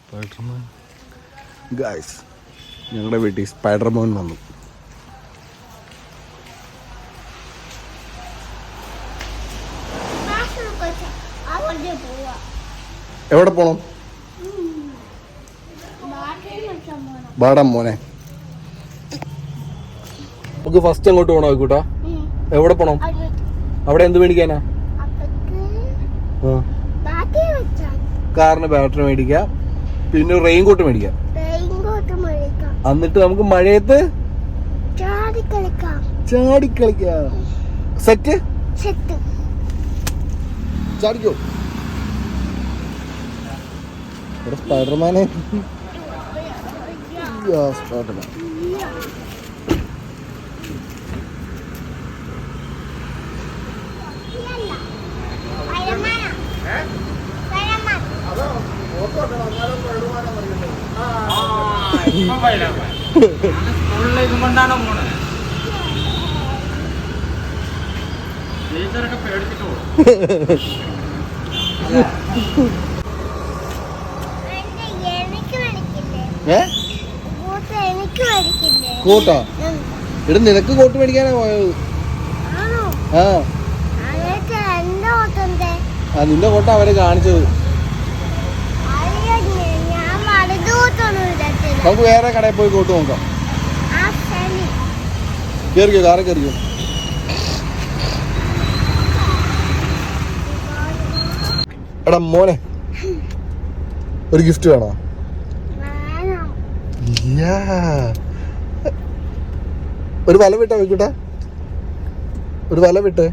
Spiderman guys, ഞങ്ങളുടെ വീട്ടിൽ Spiderman വന്നു. എവിടെ പോണം? ബാടം മോനെ. നമുക്ക് ഫസ്റ്റ് അങ്ങോട്ട് പോണോ കൂട്ടാ? എവിടെ പോണം? അവിടെ എന്ത് മേടിക്കാനാ? കാറിന് ബാറ്ററി മേടിക്കാം, പിന്നെ റെയിൻ കോട്ട് മേടിക്കാം. എന്നിട്ട് നമുക്ക് മഴയത്ത് ചാടിക്കളിക്കാം. സെറ്റ് ചാടിക്കോ. ഇവിടെ സ്പൈഡർമാനെ സ്പൈഡർമാൻ. സ്കൂളിലേക്കും കൊണ്ടാണോ പോണത്? ടീച്ചറൊക്കെ പേടിച്ചിട്ട് പോകും. കോട്ടാ? ഇവിടെ നിനക്ക് കോട്ട് മേടിക്കാനാ പോയത്. ആ നിന്റെ കോട്ട അവരെ കാണിച്ചത്. നമുക്ക് വേറെ കടയിൽ പോയി കോട്ട് നോക്കാം. കയറിക്കോ, കാറെ കയറിക്കോ. എടാ മോനെ, ഒരു ഗിഫ്റ്റ് വേണോ? ഒരു വല വിട്ടാ വയ്ക്കൂട്ടാ, ഒരു വല വിട്ടേ.